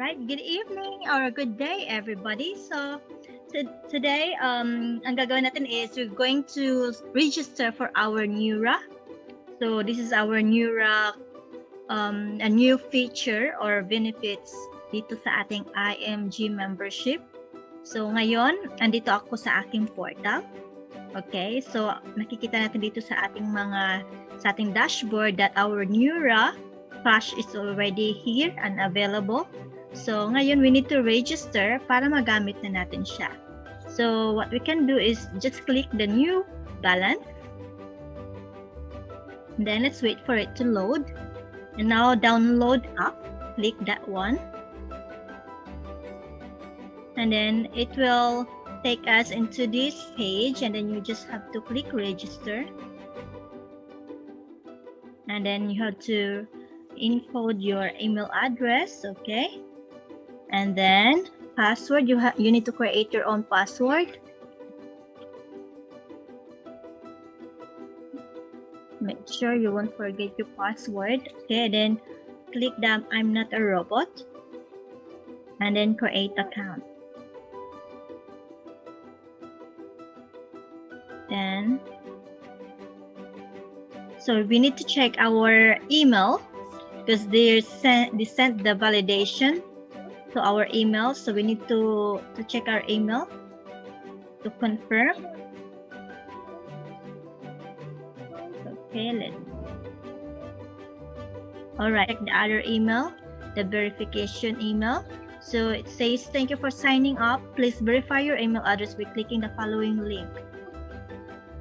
right, good evening or good day, everybody. So today, ang gagawin natin is we're going to register for our NEURA. So this is our NEURA, a new feature or benefits dito sa ating IMG membership. So ngayon, andito ako sa aking portal. Okay, so nakikita natin dito sa ating dashboard that our NEURA cash is already here and available. So ngayon we need to register para magamit na natin siya. So what we can do is just click the new balance. Then let's wait for it to load. And now download app, click that one. And then it will take us into this page, and then you just have to click register. And then you have to encode your email address, okay? And then password, you need to create your own password. Make sure you won't forget your password. Okay, then click the I'm not a robot, and then create account. Then so we need to check our email because they sent the validation to our email, so we need to check our email to confirm. Okay, all right, check the other email, the verification email. So it says, thank you for signing up. Please verify your email address by clicking the following link.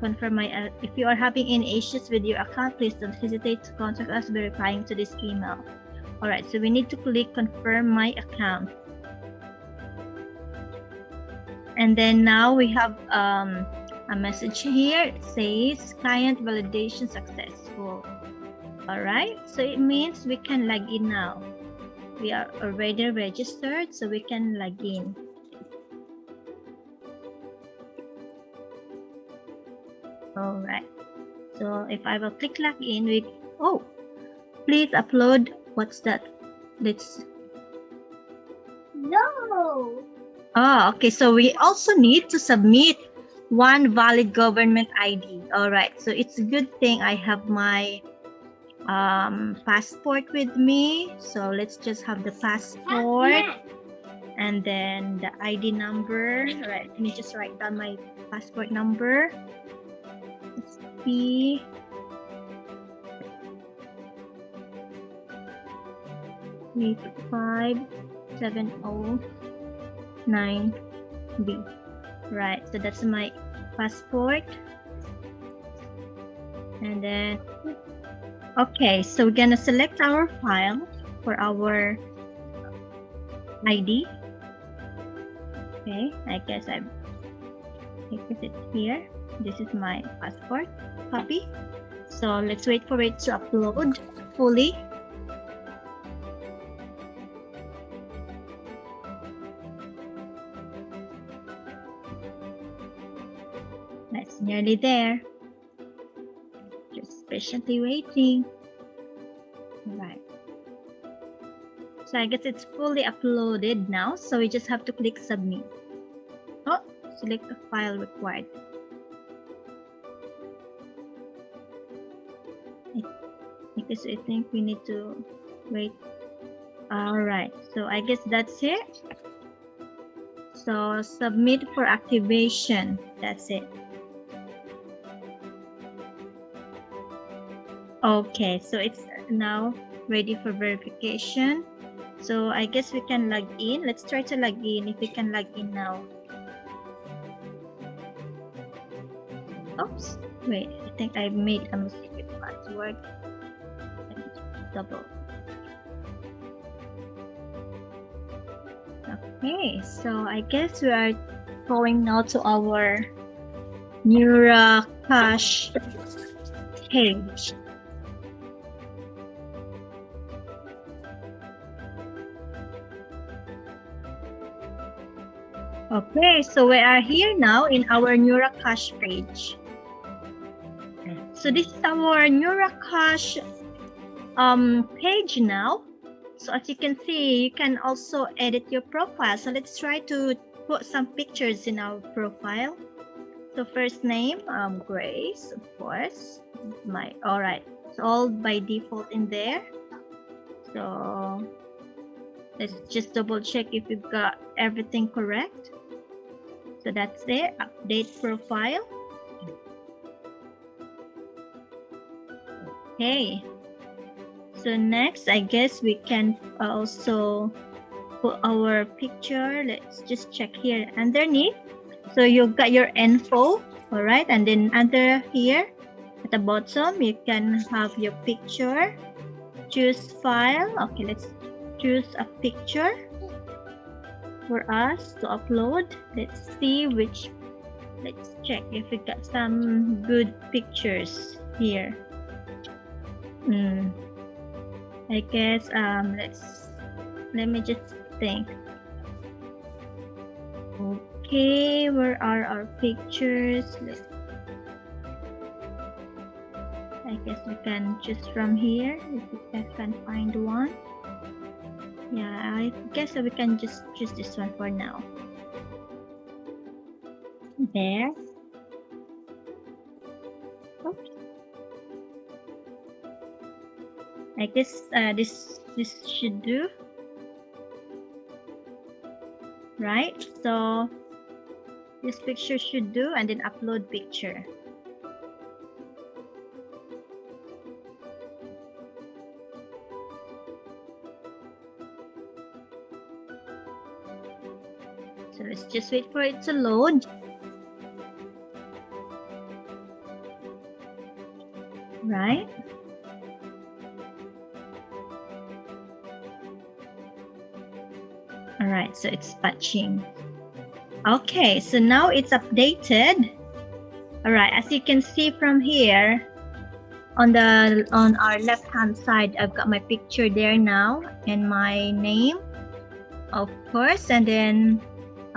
Confirm if you are having any issues with your account, please don't hesitate to contact us verifying to this email. All right, so we need to click confirm my account. And then now we have a message here. It says client validation successful. All right, so it means we can log in now. We are already registered, so we can log in. All right, so if I will click login, please upload. What's that? No. Oh, okay. So we also need to submit one valid government ID. All right. So it's a good thing I have my passport with me. So let's just have the passport and then the ID number. All right. Let me just write down my passport number. It's P. Eight 5709B. Right, so that's my passport. And then okay, so we're gonna select our file for our ID. Okay, I guess it's here. This is my passport copy. So let's wait for it to upload fully. That's nearly there. Just patiently waiting. Right. So I guess it's fully uploaded now. So we just have to click submit. Oh, select the file required. Because I think we need to wait. All right. So I guess that's it. So submit for activation. That's it. Okay, so it's now ready for verification. So I guess we can log in. Let's try to log in if we can log in now. Oops, wait, I think I made a mistake with password. Double. Okay, so I guess we are going now to our NEURA cash page. Okay, so we are here now in our NEURA cash page. So this is our NEURA cash page now. So as you can see, you can also edit your profile. So let's try to put some pictures in our profile. So first name, Grace, of course. All right. It's all by default in there. So let's just double check if you've got everything correct. So that's there. Update profile. Okay. So next, I guess we can also put our picture. Let's just check here underneath. So you've got your info, all right? And then under here at the bottom, you can have your picture. Choose file. Okay, let's choose a picture for us to upload. Let's see let's check if we got some good pictures here. I guess let me just think. Okay, where are our pictures? I guess we can choose from here if we can find one. Yeah, I guess we can just choose this one for now. There. Oops. I guess this should do. Right? So this picture should do, and then upload picture. So let's just wait for it to load. Right? All right, so it's patching. Okay, so now it's updated. All right, as you can see from here, on our left-hand side, I've got my picture there now and my name, of course, and then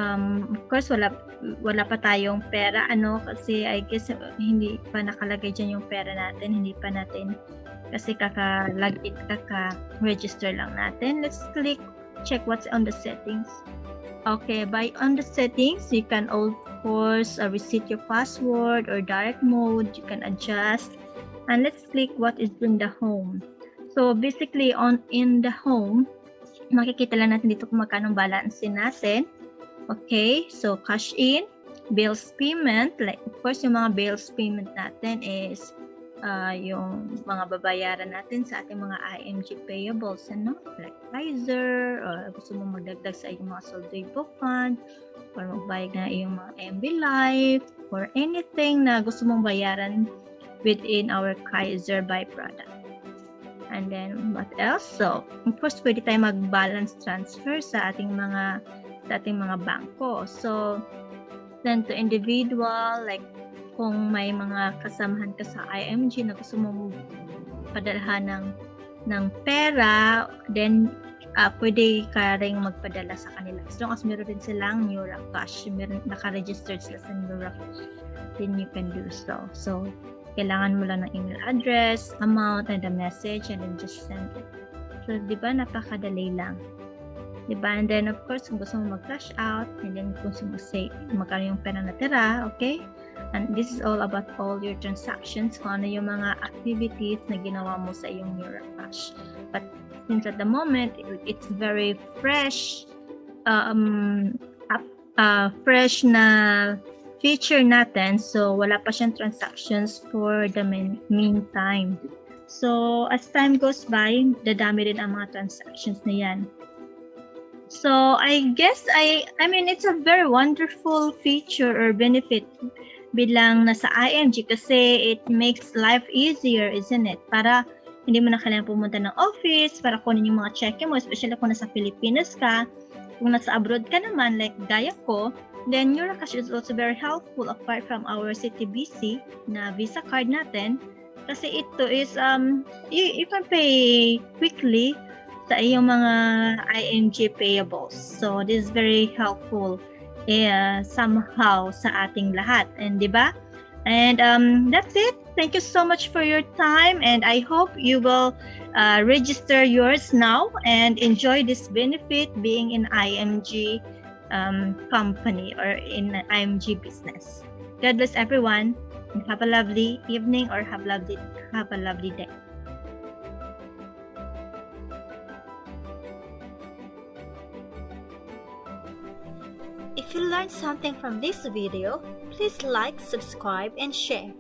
of course wala pa tayong pera, kasi I guess hindi pa nakalagay dyan yung pera natin, hindi pa natin, kasi kaka-login, kaka-register lang natin. Let's click check what's on the settings. Okay, on the settings, you can of course reset your password or direct mode. You can adjust, and let's click what is in the home. So basically, in the home, makikita lang natin dito kung magkano balance natin. Okay, so cash in, bills payment, like of course yung mga bills payment natin is yung mga babayaran natin sa ating mga IMG payables, like Kaiser, or gusto mo magdagdag sa iyong mga soldo fund, or magbayad na iyong mga MB Life, or anything na gusto mong bayaran within our Kaiser byproduct. And then what else? So of course pwede tayo mag-balance transfer sa ating mga bangko. So then to individual, like kung may mga kasamahan ka sa IMG na gusto mong padalhan ng pera, then pwede ka rin magpadala sa kanila. As long as meron din silang NEURA CASH, naka-registered sila sa NEURA CASH, then you can do so. So, kailangan mo lang ng email address, amount, and the message, and then just send it. So, di ba, napakadali lang. Diba? And then, of course, kung gusto mo mag-cash out, and then kung gusto mo say, magkano yung pera natira, okay? And this is all about all your transactions, kung ano yung mga activities na ginawa mo sa iyong NEURA CASH. But since at the moment, it's very fresh, fresh na feature natin, so wala pa siyang transactions for the meantime. So, as time goes by, dadami rin ang mga transactions na yan. So, I guess, I mean, it's a very wonderful feature or benefit bilang nasa IMG kasi it makes life easier, isn't it? Para hindi mo na kailangan pumunta ng office para kunin yung mga check mo, especially kung nasa Pilipinas ka. Kung nasa abroad ka naman, like gaya ko, then NEURA CASH is also very helpful apart from our CTBC na Visa card natin. Kasi ito is, you can pay quickly sa iyong mga IMG payables. So, this is very helpful somehow sa ating lahat. And di ba? And that's it. Thank you so much for your time, and I hope you will register yours now and enjoy this benefit being in IMG company or in IMG business. God bless everyone, and have a lovely evening or have a lovely day. If you learned something from this video, please like, subscribe, and share.